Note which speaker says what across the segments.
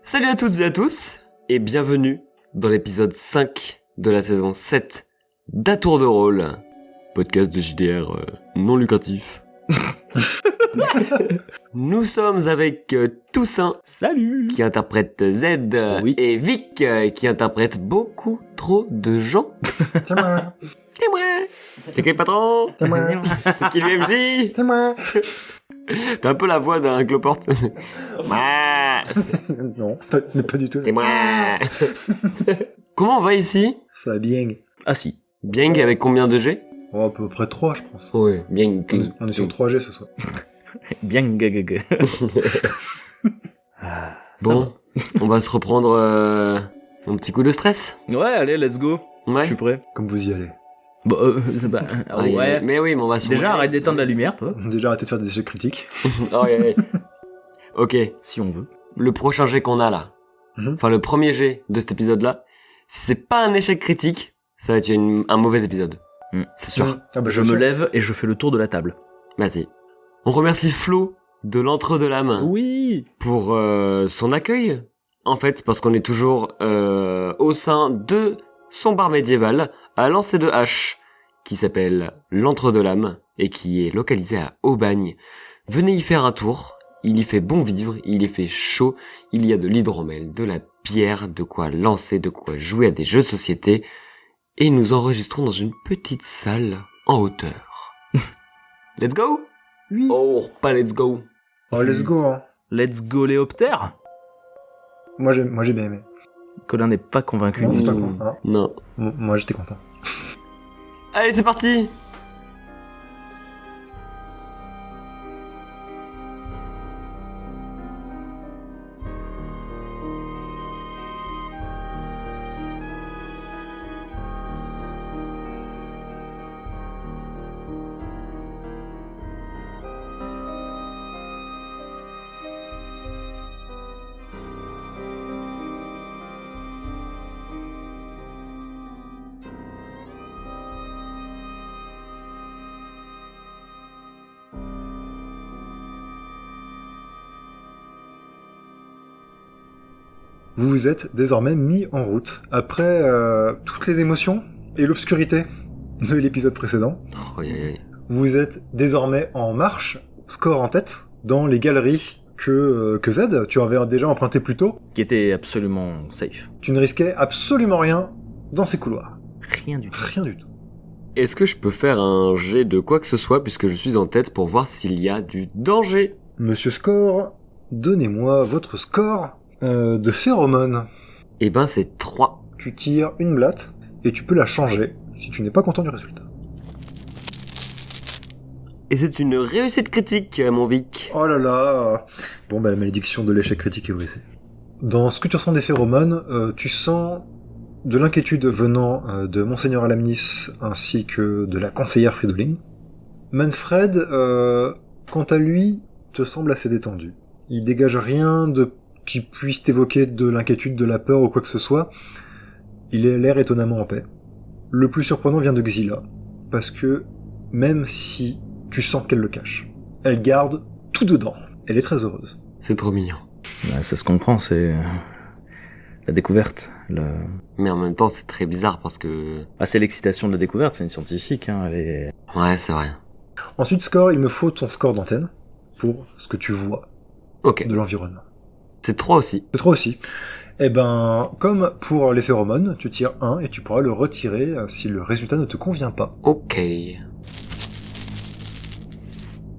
Speaker 1: Salut à toutes et à tous, et bienvenue dans l'épisode 5 de la saison 7 d'À Tour de Rôle, podcast de JDR non lucratif. Nous sommes avec Toussaint,
Speaker 2: Salut,
Speaker 1: qui interprète Z,
Speaker 2: Oui.
Speaker 1: et Vic, qui interprète beaucoup trop de gens.
Speaker 3: C'est moi,
Speaker 1: C'est moi. C'est qui le patron?
Speaker 3: c'est moi,
Speaker 1: C'est qui l'UMJ?
Speaker 3: c'est moi.
Speaker 1: T'as un peu la voix d'un cloporte. Moi.
Speaker 3: Non, mais pas du tout.
Speaker 1: C'est moi. Comment on va ici?
Speaker 3: Ça va bien.
Speaker 2: Ah si.
Speaker 1: Bien avec combien de G?
Speaker 3: Oh, à peu près 3, je pense.
Speaker 1: Ouais, bien.
Speaker 3: On est sur 3G ce soir.
Speaker 2: Bien gaga. Ah,
Speaker 1: Bon, on va se reprendre un petit coup de stress.
Speaker 2: ouais, allez, let's go.
Speaker 1: Ouais.
Speaker 2: Je suis prêt.
Speaker 3: Comme vous y allez.
Speaker 2: Bon, ouais.
Speaker 1: Mais oui, mais on va se
Speaker 2: Déjà,
Speaker 1: rouler.
Speaker 2: arrête d'éteindre la lumière, toi.
Speaker 3: Déjà arrêtez de faire des échecs critiques.
Speaker 1: Oh, ouais. Ok,
Speaker 2: Si on veut.
Speaker 1: le prochain jet qu'on a là,
Speaker 3: Mhm.
Speaker 1: enfin le premier jet de cet épisode-là, si c'est pas un échec critique, ça va être un mauvais épisode. C'est sûr.
Speaker 3: Ah bah,
Speaker 2: Je me lève et je fais le tour de la table.
Speaker 1: Merci. On remercie Flo de l'Entre de l'âme
Speaker 2: Oui.
Speaker 1: pour son accueil, en fait, parce qu'on est toujours au sein de son bar médiéval à lancer de hache, qui s'appelle l'Entre de l'âme, et qui est localisé à Aubagne. Venez y faire un tour, il y fait bon vivre, il y fait chaud, il y a de l'hydromel, de la bière, de quoi lancer, de quoi jouer à des jeux de société, et nous enregistrons dans une petite salle en hauteur. Let's go?
Speaker 3: Oui.
Speaker 1: Oh, pas let's go.
Speaker 3: Oh, let's go, hein.
Speaker 2: Let's go, Léoptère.
Speaker 3: Moi j'ai bien aimé.
Speaker 2: Colin n'est pas convaincu.
Speaker 3: Non,
Speaker 2: du
Speaker 3: c'est pas
Speaker 2: tout.
Speaker 3: con. Hein.
Speaker 1: Non.
Speaker 3: Moi j'étais content.
Speaker 1: Allez, c'est parti!
Speaker 3: Vous vous êtes désormais mis en route. Après toutes les émotions et l'obscurité de l'épisode précédent,
Speaker 1: Oh, aïe, aïe, aïe.
Speaker 3: vous êtes désormais en marche, score en tête, dans les galeries que Z, tu avais déjà emprunté plus tôt.
Speaker 2: Qui était absolument safe.
Speaker 3: Tu ne risquais absolument rien dans ces couloirs.
Speaker 2: Rien du tout.
Speaker 3: Rien du tout.
Speaker 1: Est-ce que je peux faire un jet de quoi que ce soit puisque je suis en tête pour voir s'il y a du danger?
Speaker 3: Monsieur Score, donnez-moi votre score de phéromone.
Speaker 1: Eh ben, c'est 3.
Speaker 3: Tu tires une blatte et tu peux la changer si tu n'es pas content du résultat.
Speaker 1: Et c'est une réussite critique, mon Vic.
Speaker 3: Oh là là. Bon bah la malédiction de l'échec critique est brisée. Dans ce que tu ressens des phéromones, tu sens de l'inquiétude venant de Monseigneur Alamnis ainsi que de la conseillère Fridolin. Manfred, quant à lui, te semble assez détendu. Il dégage rien de qui puisse t'évoquer de l'inquiétude, de la peur ou quoi que ce soit. Il a l'air étonnamment en paix. Le plus surprenant vient de Xila, parce que même si tu sens qu'elle le cache, elle garde tout dedans. Elle est très heureuse.
Speaker 1: C'est trop mignon.
Speaker 2: Ouais, ça se comprend, c'est la découverte.
Speaker 1: Mais en même temps, c'est très bizarre parce que...
Speaker 2: Ah, c'est l'excitation de la découverte, c'est une scientifique. Hein, elle est...
Speaker 1: Ouais, c'est vrai.
Speaker 3: Ensuite, score, il me faut ton score d'antenne pour ce que tu vois
Speaker 1: Ok.
Speaker 3: de l'environnement.
Speaker 1: C'est 3 aussi.
Speaker 3: C'est trop aussi. Eh ben, comme pour les phéromones, tu tires 1 et tu pourras le retirer si le résultat ne te convient pas.
Speaker 1: Ok.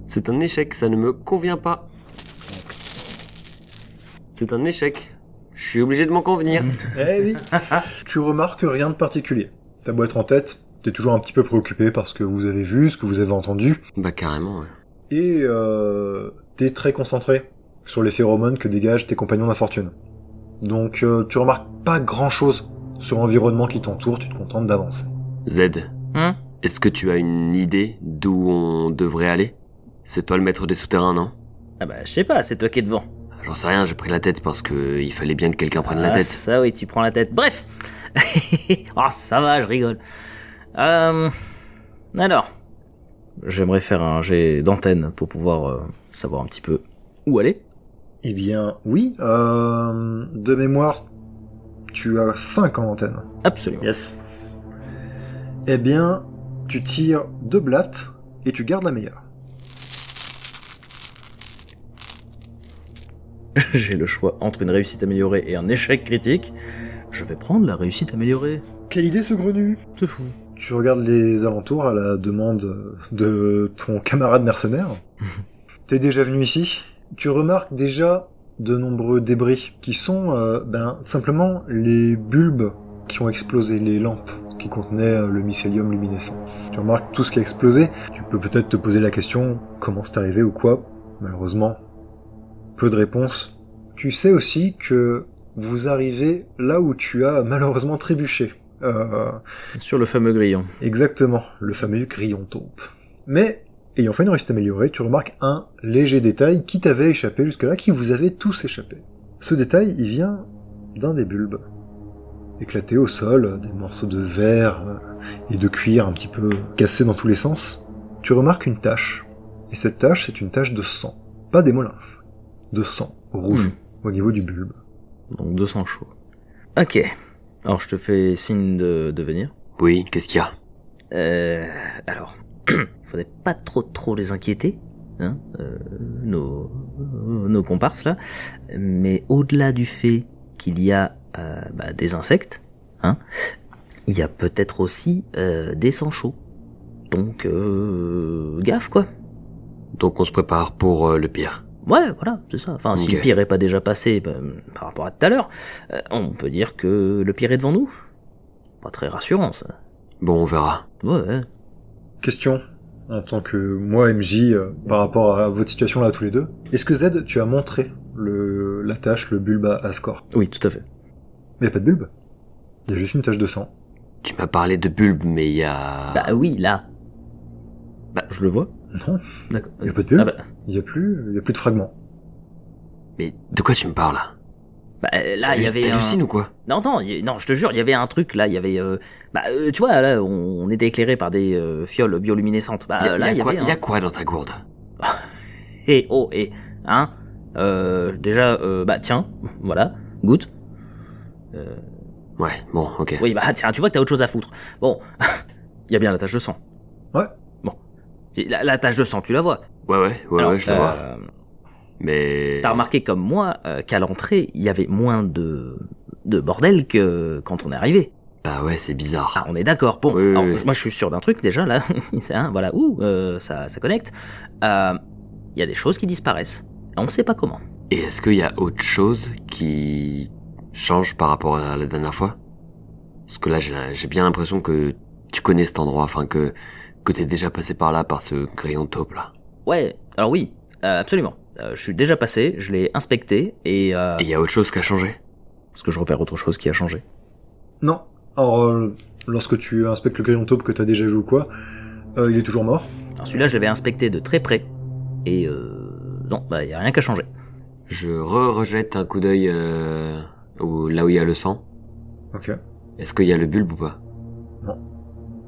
Speaker 1: C'est un échec, ça ne me convient pas. C'est un échec. Je suis obligé de m'en convenir.
Speaker 3: Eh oui. Tu remarques rien de particulier. T'as beau être en tête, t'es toujours un petit peu préoccupé par ce que vous avez vu, ce que vous avez entendu,
Speaker 1: Bah carrément, ouais.
Speaker 3: et t'es très concentré sur les phéromones que dégagent tes compagnons d'infortune. Donc tu remarques pas grand-chose sur l'environnement qui t'entoure, tu te contentes d'avancer.
Speaker 1: Z, est-ce que tu as une idée d'où on devrait aller? C'est toi le maître des souterrains, non?
Speaker 2: Ah bah, je sais pas, c'est toi qui es devant.
Speaker 1: J'en sais rien, j'ai pris la tête parce que il fallait bien que quelqu'un prenne la
Speaker 2: Ah,
Speaker 1: tête.
Speaker 2: ça oui, tu prends la tête. Bref. Oh, ça va, je rigole. Alors, j'aimerais faire un jet d'antenne pour pouvoir savoir un petit peu où aller.
Speaker 3: Eh bien, oui. De mémoire, tu as 5 en antenne.
Speaker 2: Absolument.
Speaker 1: Yes.
Speaker 3: Eh bien, tu tires 2 blattes et tu gardes la meilleure.
Speaker 2: J'ai le choix entre une réussite améliorée et un échec critique. Je vais prendre la réussite améliorée.
Speaker 3: Quelle idée saugrenue!
Speaker 2: C'est fou.
Speaker 3: Tu regardes les alentours à la demande de ton camarade mercenaire. T'es déjà venu ici. Tu remarques déjà de nombreux débris qui sont simplement les bulbes qui ont explosé, les lampes qui contenaient le mycélium luminescent. Tu remarques tout ce qui a explosé. Tu peux peut-être te poser la question comment c'est arrivé ou quoi. Malheureusement, peu de réponses. Tu sais aussi que vous arrivez là où tu as malheureusement trébuché.
Speaker 2: Sur le fameux grillon.
Speaker 3: Exactement, le fameux grillon taupe. Mais, ayant fait une réussite améliorée, tu remarques un léger détail qui t'avait échappé jusque-là, qui vous avait tous échappé. Ce détail, il vient d'un des bulbes. Éclatés au sol, des morceaux de verre et de cuir un petit peu cassés dans tous les sens. Tu remarques une tache. Et cette tache, c'est une tache de sang. Pas d'hémolymphe. De sang, rouge, au niveau du bulbe.
Speaker 2: Donc 200 chaud. Ok. Alors je te fais signe de venir.
Speaker 1: Oui, qu'est-ce qu'il y a?
Speaker 2: Alors, il faudrait pas trop les inquiéter, hein, nos comparses là. Mais au-delà du fait qu'il y a des insectes, hein, il y a peut-être aussi des sangs chauds. Donc gaffe quoi.
Speaker 1: Donc on se prépare pour le pire.
Speaker 2: Ouais, voilà, c'est ça. Enfin, si
Speaker 1: Ok.
Speaker 2: le pire est pas déjà passé par rapport à tout à l'heure, on peut dire que le pire est devant nous. Pas très rassurant, ça.
Speaker 1: Bon, on verra.
Speaker 2: Ouais.
Speaker 3: Question, en tant que moi, MJ, par rapport à votre situation là tous les deux. Est-ce que Z, tu as montré la tache, le bulbe à Score?
Speaker 2: Oui, tout à fait.
Speaker 3: Mais il n'y a pas de bulbe. Il y a juste une tache de sang.
Speaker 1: Tu m'as parlé de bulbe, mais il y a...
Speaker 2: Bah oui, là. Bah, je le vois.
Speaker 3: Non,
Speaker 2: D'accord.
Speaker 3: il n'y a pas de bulbe.
Speaker 2: Ah bah,
Speaker 3: Il n'y a plus de fragments.
Speaker 1: Mais de quoi tu me parles là?
Speaker 2: là, il y avait
Speaker 1: T'hallucines ou quoi?
Speaker 2: Non, je te jure, il y avait un truc, là, il y avait... tu vois, là, on était éclairé par des fioles bioluminescentes. Là, il y avait...
Speaker 1: Il y a quoi dans ta gourde?
Speaker 2: Hein déjà, tiens, voilà, goûte.
Speaker 1: Ouais, bon, ok.
Speaker 2: Oui, tiens, tu vois que t'as autre chose à foutre. Bon, il y a bien la tache de sang.
Speaker 3: Ouais.
Speaker 2: Bon. La tache de sang, tu la vois.
Speaker 1: Ouais,
Speaker 2: Alors,
Speaker 1: je le vois. Mais...
Speaker 2: T'as remarqué comme moi qu'à l'entrée, il y avait moins de bordel que quand on est arrivé.
Speaker 1: Bah ouais, c'est bizarre.
Speaker 2: Ah, on est d'accord. Bon,
Speaker 1: Oui,
Speaker 2: alors,
Speaker 1: oui.
Speaker 2: moi je suis sûr d'un truc déjà, là. Hein, voilà, ça connecte. Il y a des choses qui disparaissent. On ne sait pas comment.
Speaker 1: Et est-ce qu'il y a autre chose qui change par rapport à la dernière fois? Parce que là, j'ai bien l'impression que tu connais cet endroit, enfin que t'es déjà passé par là, par ce grillon de taupe là.
Speaker 2: Ouais, alors oui, absolument. Je suis déjà passé, je l'ai inspecté, et...
Speaker 1: Et il y a autre chose qui a changé?
Speaker 2: Parce que je repère autre chose qui a changé.
Speaker 3: Non. Alors, lorsque tu inspectes le grillon taupe que t'as déjà vu ou quoi, il est toujours mort.
Speaker 2: Alors celui-là, je l'avais inspecté de très près, et non, il y a rien qui a changé.
Speaker 1: Je rejette un coup d'œil là où il y a le sang.
Speaker 3: Ok.
Speaker 1: Est-ce qu'il y a le bulbe ou pas?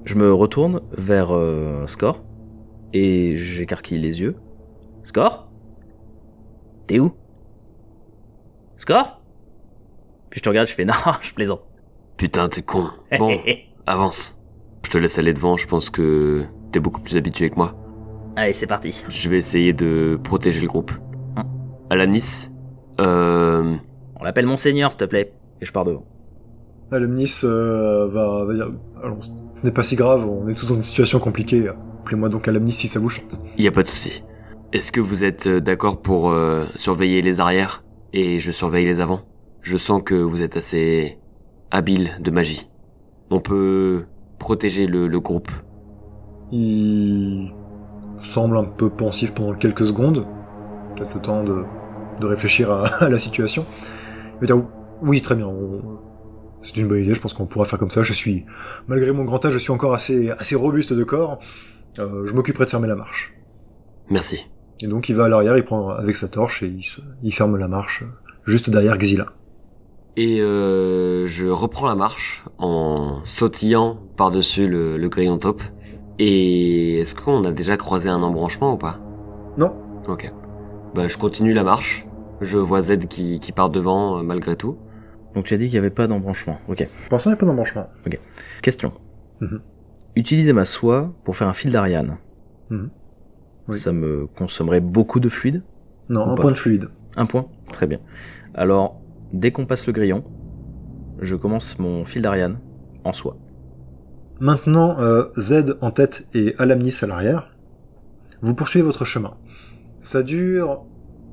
Speaker 2: Je me retourne vers Score, et j'écarquille les yeux. Score? T'es où? Score? Puis je te regarde, je fais non, je plaisante.
Speaker 1: Putain, t'es con. Bon, avance. Je te laisse aller devant, je pense que t'es beaucoup plus habitué que moi.
Speaker 2: Allez, c'est parti.
Speaker 1: Je vais essayer de protéger le groupe. Alanis,
Speaker 2: On l'appelle Monseigneur, s'il te plaît. Et je pars devant.
Speaker 3: Alemnis va dire alors, ce n'est pas si grave, on est tous dans une situation compliquée. Appelez-moi donc Alemnis si ça vous chante.
Speaker 1: y a pas de souci. Est-ce que vous êtes d'accord pour surveiller les arrières et je surveille les avants? Je sens que vous êtes assez habile de magie. On peut protéger le groupe.
Speaker 3: Il semble un peu pensif pendant quelques secondes. Peut-être le temps de réfléchir à la situation. Il va dire oui, très bien. C'est une bonne idée, je pense qu'on pourra faire comme ça. Malgré mon grand âge, je suis encore assez robuste de corps. Je m'occuperai de fermer la marche.
Speaker 1: Merci.
Speaker 3: Et donc il va à l'arrière, il prend avec sa torche et il ferme la marche juste derrière Xila.
Speaker 1: Et je reprends la marche en sautillant par-dessus le grillon taupe. Et est-ce qu'on a déjà croisé un embranchement ou pas?
Speaker 3: Non.
Speaker 1: Ok. Bah je continue la marche Je vois Z qui part devant malgré tout.
Speaker 2: Donc tu as dit qu'il n'y avait pas d'embranchement. Ok.
Speaker 3: Pour l'instant, il n'y a pas d'embranchement.
Speaker 2: Question.
Speaker 3: Mhm.
Speaker 2: Utiliser ma soie pour faire un fil d'Ariane.
Speaker 3: Mhm. Oui.
Speaker 2: Ça me consommerait beaucoup de fluide?
Speaker 3: Non,
Speaker 2: Ou
Speaker 3: un
Speaker 2: pas.
Speaker 3: point de fluide.
Speaker 2: Un point? Très bien. Alors, dès qu'on passe le grillon, je commence mon fil d'Ariane en soie.
Speaker 3: Maintenant, Z en tête et Alamnis à l'arrière. Vous poursuivez votre chemin. Ça dure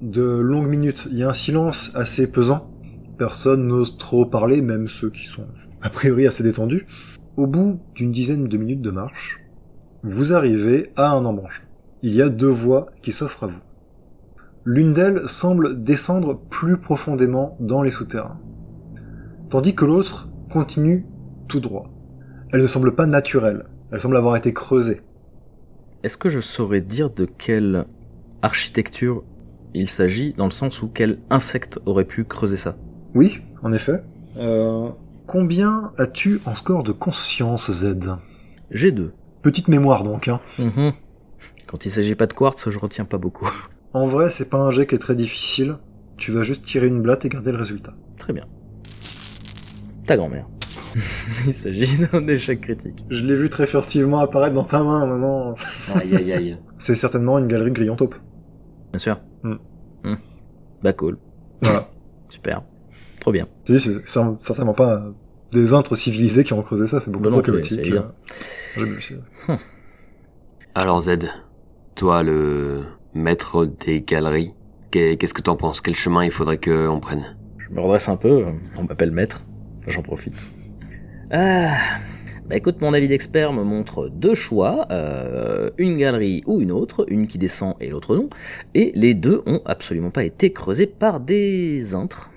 Speaker 3: de longues minutes. Il y a un silence assez pesant. Personne n'ose trop parler, même ceux qui sont a priori assez détendus. Au bout d'une dizaine de minutes de marche, vous arrivez à un embranchement. Il y a deux voies qui s'offrent à vous. L'une d'elles semble descendre plus profondément dans les souterrains, tandis que l'autre continue tout droit. Elle ne semble pas naturelle, elle semble avoir été creusée.
Speaker 2: Est-ce que je saurais dire de quelle architecture il s'agit, dans le sens où quel insecte aurait pu creuser ça?
Speaker 3: Oui, en effet. Combien as-tu en score de conscience, Z?
Speaker 2: J'ai 2.
Speaker 3: Petite mémoire donc, hein.
Speaker 2: Quand il s'agit pas de quartz, je retiens pas beaucoup.
Speaker 3: En vrai, c'est pas un jet qui est très difficile. Tu vas juste tirer une blatte et garder le résultat.
Speaker 2: Très bien. Ta grand-mère. Il s'agit d'un échec critique.
Speaker 3: Je l'ai vu très furtivement apparaître dans ta main à un moment.
Speaker 1: Aïe aïe aïe.
Speaker 3: C'est certainement une galerie de grillons taupe.
Speaker 2: Bien sûr.
Speaker 3: Mm.
Speaker 2: Bah cool.
Speaker 3: Voilà.
Speaker 2: Super. Trop bien.
Speaker 3: C'est certainement pas des intres civilisés qui ont creusé ça, c'est beaucoup
Speaker 2: Bah
Speaker 3: trop
Speaker 2: non,
Speaker 3: chaotique.
Speaker 2: c'est évident.
Speaker 1: Alors Z, toi le maître des galeries, qu'est-ce que t'en penses? Quel chemin il faudrait qu'on prenne?
Speaker 2: Je me redresse un peu, on m'appelle maître, j'en profite. Bah écoute, mon avis d'expert me montre 2 choix, une galerie ou une autre, une qui descend et l'autre non, et les deux ont absolument pas été creusés par des intres.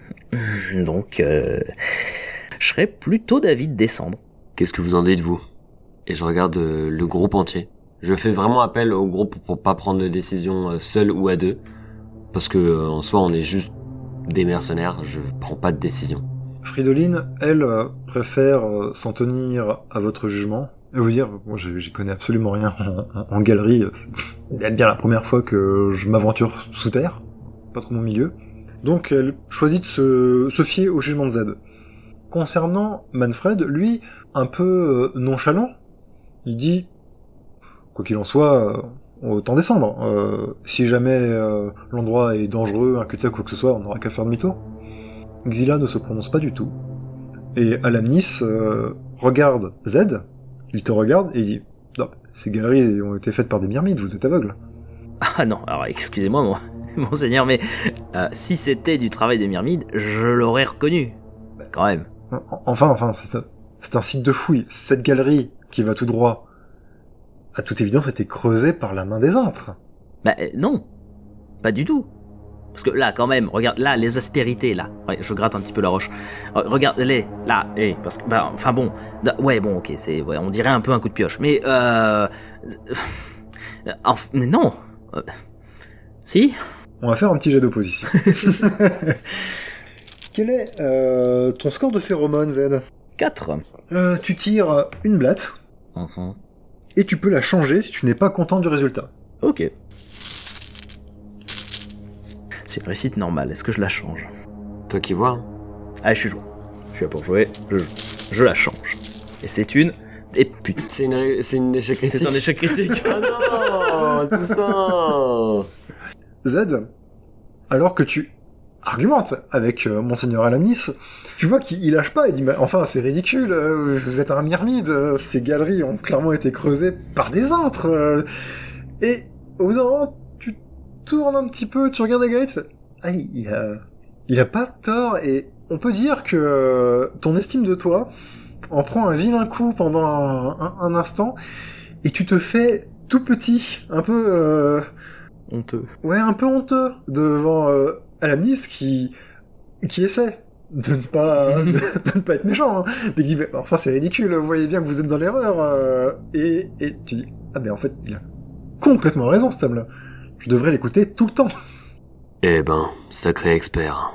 Speaker 2: Donc, je serais plutôt d'avis de descendre.
Speaker 1: Qu'est-ce que vous en dites, vous? Et je regarde le groupe entier. Je fais vraiment appel au groupe pour pas prendre de décision seul ou à deux. Parce que en soi, on est juste des mercenaires, je prends pas de décision.
Speaker 3: Fridoline, elle, préfère s'en tenir à votre jugement. Et vous dire, moi j'y connais absolument rien en galerie. C'est bien la première fois que je m'aventure sous terre. Pas trop mon milieu. Donc elle choisit de se fier au jugement de Z. Concernant Manfred, lui, un peu nonchalant, il dit, quoi qu'il en soit, autant descendre. Si jamais l'endroit est dangereux, un cul-de-sac ou quoi que ce soit, on n'aura qu'à faire demi-tour. Xila ne se prononce pas du tout. Et Alamnis regarde Z, il te regarde et il dit, non, ces galeries ont été faites par des myrmides, vous êtes aveugle.
Speaker 2: Ah non, alors excusez-moi, monseigneur, mais si c'était du travail des myrmides, je l'aurais reconnu. Quand même.
Speaker 3: Enfin, c'est un site de fouille. Cette galerie qui va tout droit, à toute évidence, a été creusée par la main des intres.
Speaker 2: Bah non, pas du tout. Parce que là, quand même, regarde, là, les aspérités, là. Ouais, je gratte un petit peu la roche. Regarde-les, là, parce que, bah, enfin bon, ouais, bon, ok, ouais, on dirait un peu un coup de pioche, mais mais non. Si.
Speaker 3: On va faire un petit jet d'opposition. Quel est ton score de phéromone, Z?
Speaker 2: 4.
Speaker 3: Tu tires une blatte, et tu peux la changer si tu n'es pas content du résultat.
Speaker 2: Ok. C'est une réussite normale, est-ce que je la change?
Speaker 1: Toi qui vois.
Speaker 2: Ah, je suis joueur. Je suis là pour jouer, je la change. Et c'est une... Et putain.
Speaker 1: C'est une échec critique.
Speaker 2: C'est un échec critique.
Speaker 1: Oh non, tout ça.
Speaker 3: Z, alors que tu argumentes avec Monseigneur Alamnis, tu vois qu'il lâche pas, il dit, mais enfin, c'est ridicule, vous êtes un myrmide, ces galeries ont clairement été creusées par des intres, et au bout d'un moment, tu tournes un petit peu, tu regardes la galerie, tu fais, ah, il a pas tort, et on peut dire que ton estime de toi en prend un vilain coup pendant un instant, et tu te fais tout petit, un peu...
Speaker 2: Honteux.
Speaker 3: Ouais, un peu honteux devant Alamnis qui essaie de ne pas être méchant, hein, mais qui dit, enfin c'est ridicule, vous voyez bien que vous êtes dans l'erreur, et tu dis, ah ben en fait, il a complètement raison cet homme-là. Je devrais l'écouter tout le temps.
Speaker 1: Eh ben, sacré expert.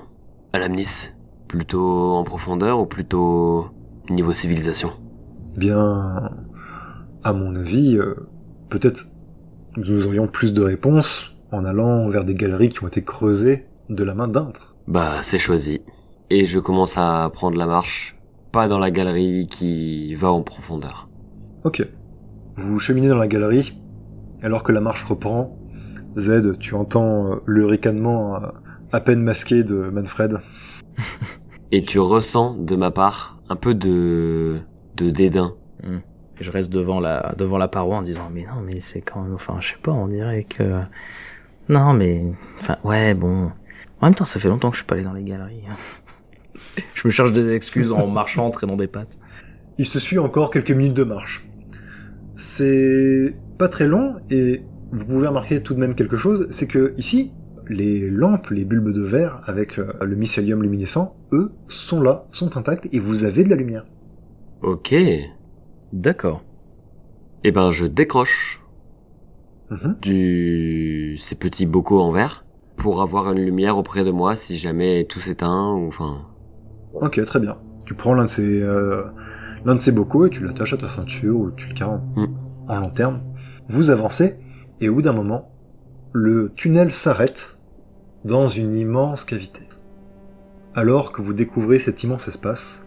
Speaker 1: Alamnis, plutôt en profondeur ou plutôt niveau civilisation?
Speaker 3: Bien, à mon avis, peut-être nous aurions plus de réponses en allant vers des galeries qui ont été creusées de la main d'Intre.
Speaker 1: Bah, c'est choisi. Et je commence à prendre la marche, pas dans la galerie qui va en profondeur.
Speaker 3: Ok. Vous cheminez dans la galerie, alors que la marche reprend. Z, tu entends le ricanement à peine masqué de Manfred.
Speaker 1: Et tu ressens de ma part un peu de dédain.
Speaker 2: Je reste devant la paroi en disant mais non mais c'est quand même, enfin je sais pas, on dirait que non mais enfin ouais bon, en même temps ça fait longtemps que je suis pas allé dans les galeries. Je me cherche des excuses en marchant, en traînant des pattes.
Speaker 3: Il se suit encore quelques minutes de marche. C'est pas très long et vous pouvez remarquer tout de même quelque chose, c'est que ici, les lampes, les bulbes de verre avec le mycélium luminescent, eux, sont là, sont intacts et vous avez de la lumière.
Speaker 1: Ok.
Speaker 2: D'accord.
Speaker 1: Eh ben, je décroche
Speaker 3: Mhm.
Speaker 1: ces petits bocaux en verre pour avoir une lumière auprès de moi si jamais tout s'éteint ou enfin.
Speaker 3: Ok, très bien. Tu prends l'un de ces bocaux et tu l'attaches à ta ceinture ou tu le carres en lanterne. Vous avancez et au bout d'un moment, le tunnel s'arrête dans une immense cavité. Alors que vous découvrez cet immense espace,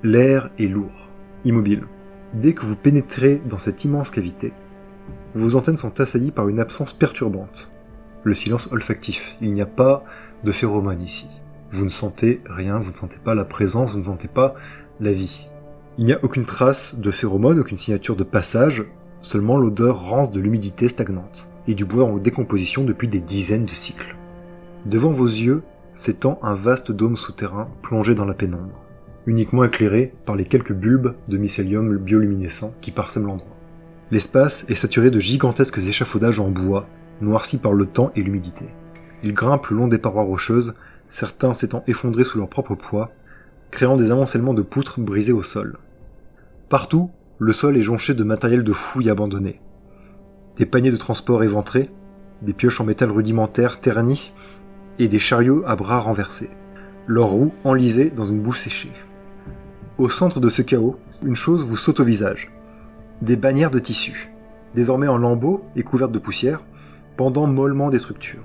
Speaker 3: l'air est lourd, immobile. Dès que vous pénétrez dans cette immense cavité, vos antennes sont assaillies par une absence perturbante. Le silence olfactif, il n'y a pas de phéromones ici. Vous ne sentez rien, vous ne sentez pas la présence, vous ne sentez pas la vie. Il n'y a aucune trace de phéromones, aucune signature de passage, seulement l'odeur rance de l'humidité stagnante, et du bois en décomposition depuis des dizaines de cycles. Devant vos yeux s'étend un vaste dôme souterrain plongé dans la pénombre, uniquement éclairé par les quelques bulbes de mycélium bioluminescent qui parsèment l'endroit. L'espace est saturé de gigantesques échafaudages en bois, noircis par le temps et l'humidité. Ils grimpent le long des parois rocheuses, certains s'étant effondrés sous leur propre poids, créant des amoncellements de poutres brisées au sol. Partout, le sol est jonché de matériel de fouilles abandonné. Des paniers de transport éventrés, des pioches en métal rudimentaire ternies, et des chariots à bras renversés, leurs roues enlisées dans une boue séchée. Au centre de ce chaos, une chose vous saute au visage. Des bannières de tissu, désormais en lambeaux et couvertes de poussière, pendant mollement des structures.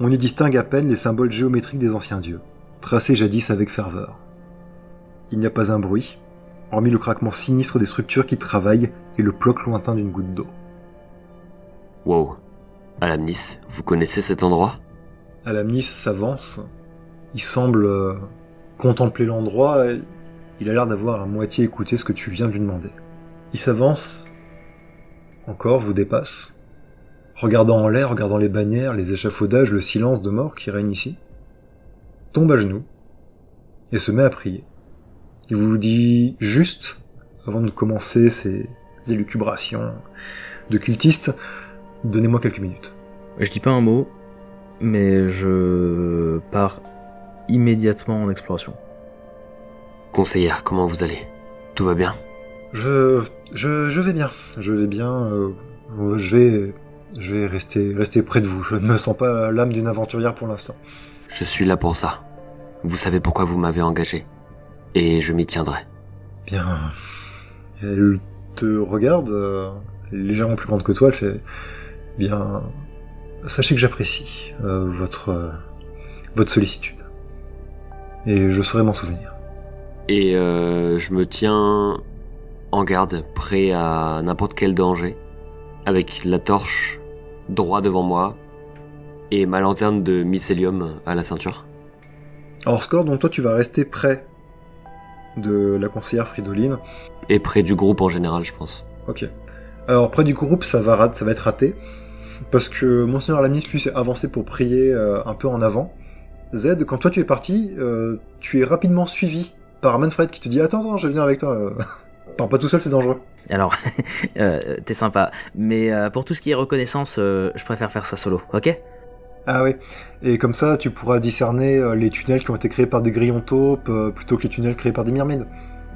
Speaker 3: On y distingue à peine les symboles géométriques des anciens dieux, tracés jadis avec ferveur. Il n'y a pas un bruit, hormis le craquement sinistre des structures qui travaillent et le ploc lointain d'une goutte d'eau.
Speaker 1: Wow. Alamnis, vous connaissez cet endroit?
Speaker 3: Alamnis s'avance, il semble contempler l'endroit, et il a l'air d'avoir à moitié écouté ce que tu viens de lui demander. Il s'avance, encore vous dépasse, regardant en l'air, regardant les bannières, les échafaudages, le silence de mort qui règne ici, tombe à genoux, et se met à prier. Il vous dit juste, avant de commencer ces élucubrations de cultistes, donnez-moi quelques minutes.
Speaker 2: Je dis pas un mot, mais je pars immédiatement en exploration.
Speaker 1: Conseillère, comment vous allez? Tout va bien?
Speaker 3: Je vais bien. Je vais bien. Je vais rester près de vous. Je ne me sens pas l'âme d'une aventurière pour l'instant.
Speaker 1: Je suis là pour ça. Vous savez pourquoi vous m'avez engagé. Et je m'y tiendrai.
Speaker 3: Bien. Elle te regarde, elle est légèrement plus grande que toi, elle fait... Bien... Sachez que j'apprécie votre sollicitude. Et je saurai m'en souvenir.
Speaker 1: Et je me tiens en garde, prêt à n'importe quel danger, avec la torche droit devant moi et ma lanterne de mycélium à la ceinture.
Speaker 3: Alors Score, donc toi tu vas rester près de la conseillère Fridoline.
Speaker 1: Et près du groupe en général, je pense.
Speaker 3: Ok. Alors près du groupe, ça va être raté, parce que Monseigneur Alamnis, lui, s'est avancé pour prier un peu en avant. Z, quand toi tu es parti, tu es rapidement suivi par Manfred qui te dit « Attends, je viens avec toi. Pars pas tout seul, c'est dangereux. »
Speaker 2: Alors, t'es sympa, mais pour tout ce qui est reconnaissance, je préfère faire ça solo, ok?
Speaker 3: Ah oui, et comme ça tu pourras discerner les tunnels qui ont été créés par des grillons taupes plutôt que les tunnels créés par des myrmides.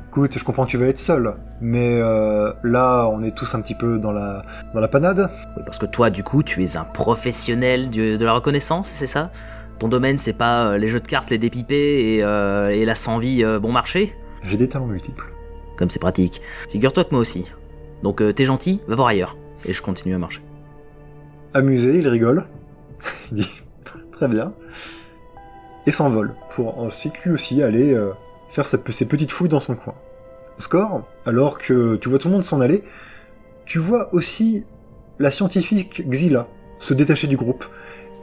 Speaker 3: Écoute, je comprends que tu vas être seul, mais là on est tous un petit peu dans la panade.
Speaker 2: Oui, parce que toi, du coup, tu es un professionnel de la reconnaissance, c'est ça? Ton domaine, c'est pas les jeux de cartes, les dépipés et la sans-vie bon marché?
Speaker 3: J'ai des talents multiples.
Speaker 2: Comme c'est pratique. Figure-toi que moi aussi. Donc t'es gentil, va voir ailleurs. Et je continue à marcher.
Speaker 3: Amusé, il rigole. Il dit « Très bien. et s'envole, pour ensuite lui aussi aller faire ses petites fouilles dans son coin. Score, alors que tu vois tout le monde s'en aller, tu vois aussi la scientifique Xyla se détacher du groupe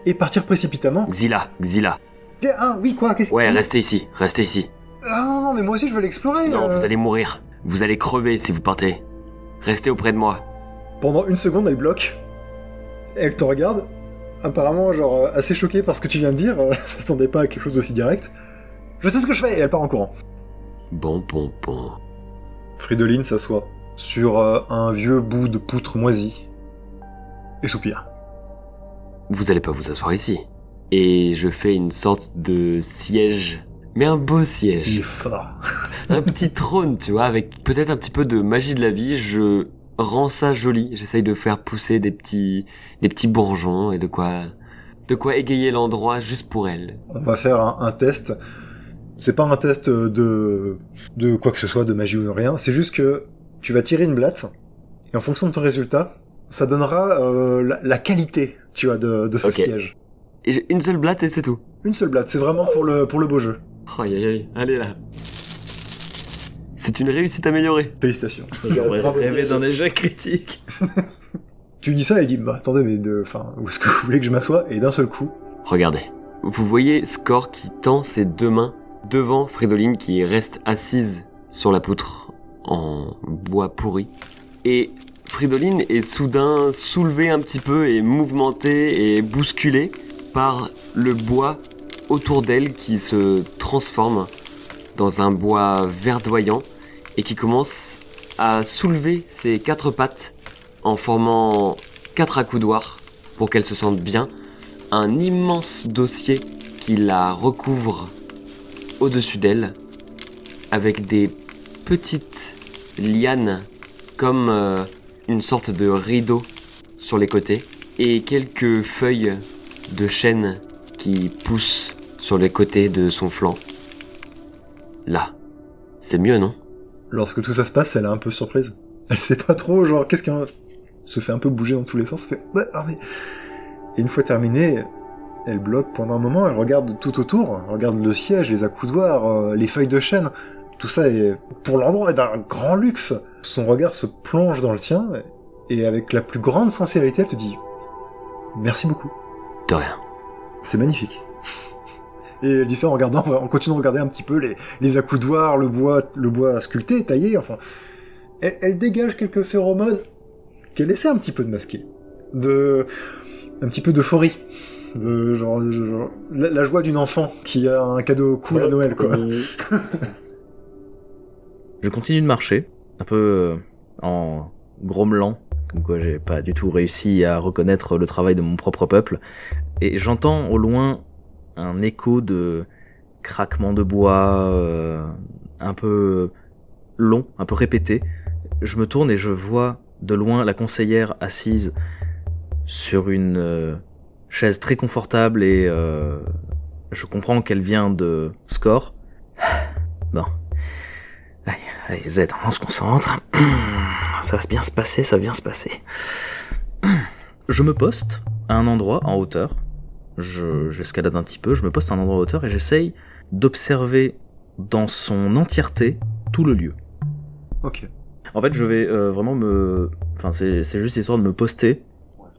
Speaker 3: et partir précipitamment.
Speaker 1: Xyla.
Speaker 3: Ah oui, quoi, qu'est-ce que...
Speaker 1: Ouais, restez ici.
Speaker 3: Ah non, mais moi aussi je veux l'explorer.
Speaker 1: Non, vous allez mourir. Vous allez crever si vous partez. Restez auprès de moi.
Speaker 3: Pendant une seconde, elle bloque. Elle te regarde, apparemment genre assez choquée par ce que tu viens de dire, s'attendait pas à quelque chose d'aussi direct. Je sais ce que je fais, et elle part en courant.
Speaker 1: Bon.
Speaker 3: Fridolin s'assoit sur un vieux bout de poutre moisi et soupire.
Speaker 1: Vous allez pas vous asseoir ici. Et je fais une sorte de siège, mais un beau
Speaker 3: Il est
Speaker 1: siège.
Speaker 3: fort.
Speaker 1: Un petit trône, tu vois, avec peut-être un petit peu de magie de la vie. Je rends ça joli. J'essaye de faire pousser des petits bourgeons et de quoi égayer l'endroit juste pour elle.
Speaker 3: On va faire un test. C'est pas un test de quoi que ce soit, de magie ou de rien. C'est juste que tu vas tirer une blatte, et en fonction de ton résultat, ça donnera la qualité, tu vois, de ce siège.
Speaker 1: Et j'ai une seule blatte et c'est tout.
Speaker 3: Une seule blatte, c'est vraiment pour le beau jeu.
Speaker 1: Aïe, allez là. C'est une réussite améliorée.
Speaker 3: Félicitations.
Speaker 2: J'aurais
Speaker 3: Bravo.
Speaker 2: rêvé d'un échec critique.
Speaker 3: Tu lui dis ça, elle dit, bah attendez, mais où est-ce que vous voulez que je m'assoie? Et d'un seul coup,
Speaker 1: Regardez. Vous voyez Score qui tend ses deux mains devant Fridolin qui reste assise sur la poutre en bois pourri. Et Fridolin est soudain soulevée un petit peu et mouvementée et bousculée par le bois autour d'elle qui se transforme dans un bois verdoyant et qui commence à soulever ses quatre pattes en formant quatre accoudoirs pour qu'elle se sente bien. Un immense dossier qui la recouvre au-dessus d'elle avec des petites lianes comme une sorte de rideau sur les côtés et quelques feuilles de chêne qui poussent sur les côtés de son flanc. Là, c'est mieux, non?
Speaker 3: lorsque tout ça se passe, elle est un peu surprise. Elle sait pas trop, genre, qu'est-ce qu'un... se fait un peu bouger dans tous les sens, se fait... Ouais, ah, mais... Et une fois terminée, elle bloque pendant un moment, elle regarde tout autour, elle regarde le siège, les accoudoirs, les feuilles de chêne, tout ça est, pour l'endroit, est d'un grand luxe. Son regard se plonge dans le tien, et avec la plus grande sincérité, elle te dit « Merci beaucoup.
Speaker 1: De rien.
Speaker 3: C'est magnifique. » Et elle dit ça en continuant de regarder un petit peu les accoudoirs, le bois sculpté, taillé, enfin... Elle dégage quelques phéromones qu'elle essaie un petit peu de masquer. Un petit peu d'euphorie. Genre la joie d'une enfant qui a un cadeau cool à Noël, quoi.
Speaker 2: Je continue de marcher, un peu en grommelant, comme quoi j'ai pas du tout réussi à reconnaître le travail de mon propre peuple, et j'entends au loin un écho de craquement de bois, un peu long, un peu répété. Je me tourne et je vois de loin la conseillère assise sur une chaise très confortable et je comprends qu'elle vient de Score. Bon. Allez, Z, on se concentre. Ça va bien se passer, ça va bien se passer. Je me poste à un endroit en hauteur. J'escalade un petit peu, je me poste à un endroit en hauteur et j'essaye d'observer dans son entièreté tout le lieu.
Speaker 3: Ok.
Speaker 2: En fait, je vais vraiment Enfin, c'est juste histoire de me poster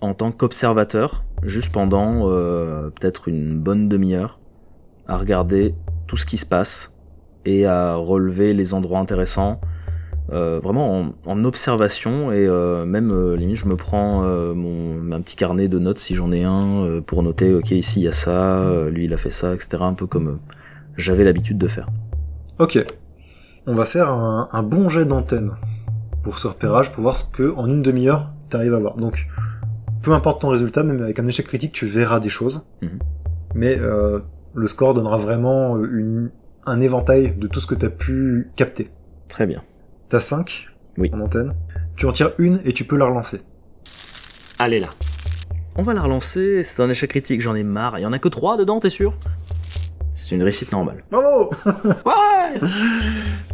Speaker 2: en tant qu'observateur, juste pendant peut-être une bonne demi-heure, à regarder tout ce qui se passe et à relever les endroits intéressants, vraiment en observation, et même limite je me prends un petit carnet de notes si j'en ai un, pour noter, ok, ici il y a ça, lui il a fait ça, etc., un peu comme j'avais l'habitude de faire.
Speaker 3: Ok. On va faire un bon jet d'antenne pour ce repérage, pour voir ce que en une demi-heure t'arrives à voir. Donc, peu importe ton résultat, même avec un échec critique, tu verras des choses.
Speaker 2: Mhm.
Speaker 3: Mais le score donnera vraiment un éventail de tout ce que t'as pu capter.
Speaker 2: Très bien.
Speaker 3: T'as 5
Speaker 2: Oui.
Speaker 3: en antenne. Tu en tires une et tu peux la relancer.
Speaker 1: Allez là.
Speaker 2: On va la relancer, c'est un échec critique, j'en ai marre. Il y en a que 3 dedans, t'es sûr? C'est une réussite normale.
Speaker 3: Bravo!
Speaker 2: Ouais!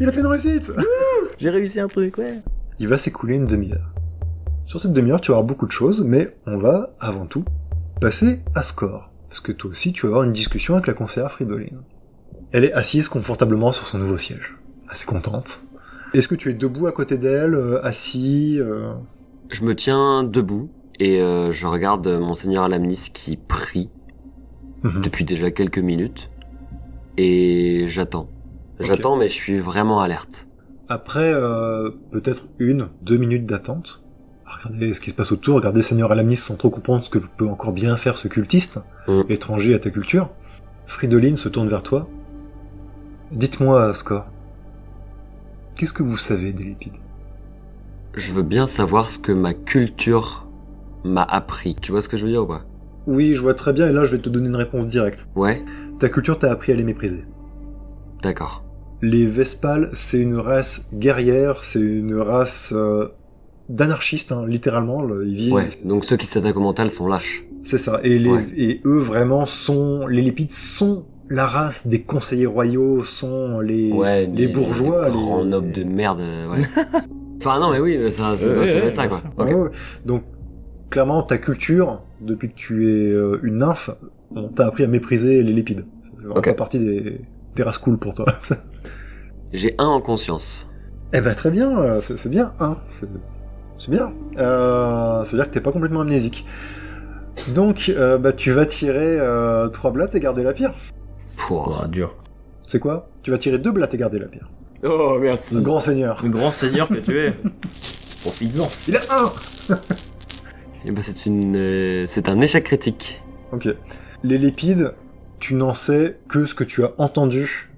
Speaker 3: Il a fait une réussite!
Speaker 2: J'ai réussi un truc, ouais.
Speaker 3: Il va s'écouler une demi-heure. Sur cette demi-heure, tu vas avoir beaucoup de choses, mais on va, avant tout, passer à Score. parce que toi aussi, tu vas avoir une discussion avec la conseillère Fridolin. Elle est assise confortablement sur son nouveau siège, assez contente. Est-ce que tu es debout à côté d'elle, assis
Speaker 1: Je me tiens debout et je regarde Monseigneur Alamnis qui prie depuis déjà quelques minutes et j'attends. J'attends, mais je suis vraiment alerte.
Speaker 3: Après peut-être 1-2 minutes d'attente, regardez ce qui se passe autour, regardez Seigneur Alamnis sans trop comprendre ce que peut encore bien faire ce cultiste, étranger à ta culture. Fridolin se tourne vers toi. Dites-moi, Score, qu'est-ce que vous savez des Lépides?
Speaker 1: Je veux bien savoir ce que ma culture m'a appris. Tu vois ce que je veux dire ou pas?
Speaker 3: Oui, je vois très bien, et là je vais te donner une réponse directe.
Speaker 1: Ouais,
Speaker 3: Ta culture t'a appris à les mépriser.
Speaker 1: d'accord.
Speaker 3: Les Vespales, c'est une race guerrière, c'est une race d'anarchistes, hein, littéralement. Ils vivent...
Speaker 1: Ouais, donc ceux qui s'attaquent au mental sont lâches.
Speaker 3: C'est ça. Et eux, vraiment, les Lépides sont la race des conseillers royaux, sont les bourgeois.
Speaker 1: Les grands nobles de merde, ouais. Enfin, non, mais oui, ça va être ça, quoi. Okay.
Speaker 3: Ouais. Donc, clairement, ta culture, depuis que tu es une nymphe, on t'a appris à mépriser les Lépides. C'est vraiment pas partie des races cool pour toi.
Speaker 1: J'ai 1 en conscience.
Speaker 3: Eh ben, très bien, c'est bien, hein. C'est bien. Ça veut dire que t'es pas complètement amnésique. Donc, tu vas tirer 3 blattes et garder la pire.
Speaker 2: Dur.
Speaker 3: C'est quoi? Tu vas tirer 2 blattes et garder la pire.
Speaker 1: Oh, merci.
Speaker 3: Un grand seigneur.
Speaker 2: Le grand seigneur que tu es. Profites-en.
Speaker 3: Il a 1!
Speaker 1: Et ben c'est un échec critique.
Speaker 3: Ok. Les Lépides, tu n'en sais que ce que tu as entendu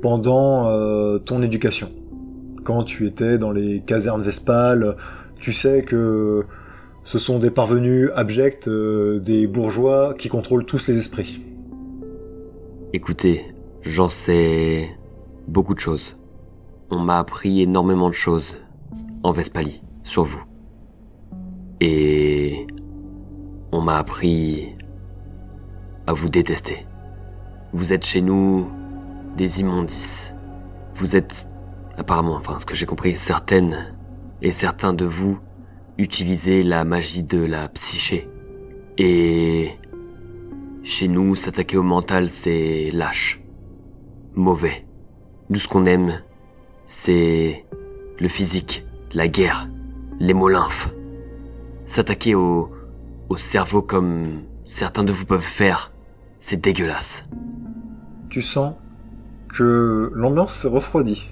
Speaker 3: pendant ton éducation. Quand tu étais dans les casernes vespales, tu sais que ce sont des parvenus abjects, des bourgeois qui contrôlent tous les esprits.
Speaker 1: Écoutez, j'en sais beaucoup de choses. On m'a appris énormément de choses en Vespalie, sur vous. Et on m'a appris à vous détester. Vous êtes chez nous des immondices. Vous êtes, apparemment, enfin ce que j'ai compris, certaines et certains de vous utilisez la magie de la psyché. Et chez nous, s'attaquer au mental, c'est lâche, mauvais. Nous, ce qu'on aime, c'est le physique, la guerre, les molymphes. S'attaquer au cerveau comme certains de vous peuvent faire, c'est dégueulasse.
Speaker 3: Tu sens que l'ambiance s'est refroidie.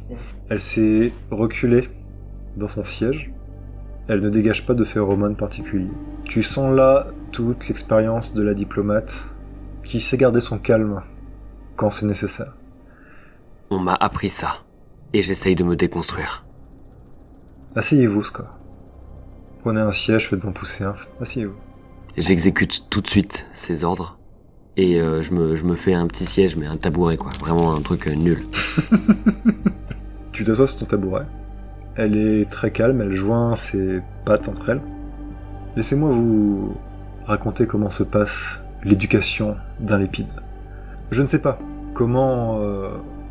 Speaker 3: Elle s'est reculée dans son siège. Elle ne dégage pas de phéromone particulier. Tu sens là toute l'expérience de la diplomate qui sait garder son calme quand c'est nécessaire.
Speaker 1: On m'a appris ça, et j'essaye de me déconstruire.
Speaker 3: Asseyez-vous, Score. Prenez un siège, faites-en pousser un. Asseyez-vous.
Speaker 1: J'exécute tout de suite ces ordres, et je me fais un petit siège, mais un tabouret, quoi. Vraiment un truc nul.
Speaker 3: Tu t'assois sur ton tabouret. Elle est très calme, elle joint ses pattes entre elles. Laissez-moi vous raconter comment se passe l'éducation d'un Lépide. Je ne sais pas comment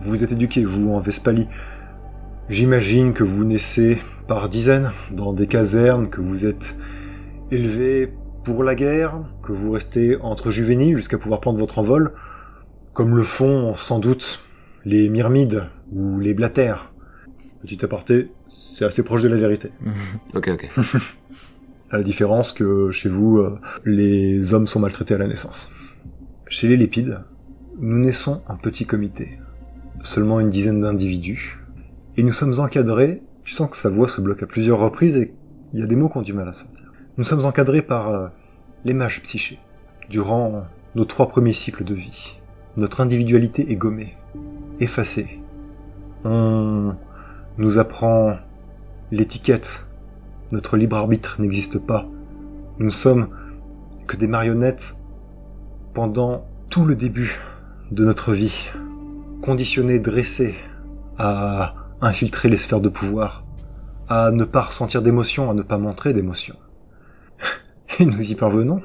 Speaker 3: vous êtes éduqué, vous, en Vespalie. J'imagine que vous naissez par dizaines dans des casernes, que vous êtes élevé pour la guerre, que vous restez entre juvéniles jusqu'à pouvoir prendre votre envol, comme le font sans doute les Myrmides ou les Blatères. Petit aparté, c'est assez proche de la vérité.
Speaker 1: Ok.
Speaker 3: À la différence que chez vous, les hommes sont maltraités à la naissance. Chez les Lépides, nous naissons en petit comité, seulement une dizaine d'individus, et nous sommes encadrés, tu sens que sa voix se bloque à plusieurs reprises et il y a des mots qui ont du mal à sortir. Nous sommes encadrés par les mages psychés. Durant nos 3 premiers cycles de vie, notre individualité est gommée, effacée. On nous apprend l'étiquette. Notre libre arbitre n'existe pas. Nous ne sommes que des marionnettes pendant tout le début de notre vie, conditionnés, dressés à infiltrer les sphères de pouvoir, à ne pas ressentir d'émotions, à ne pas montrer d'émotions. Et nous y parvenons.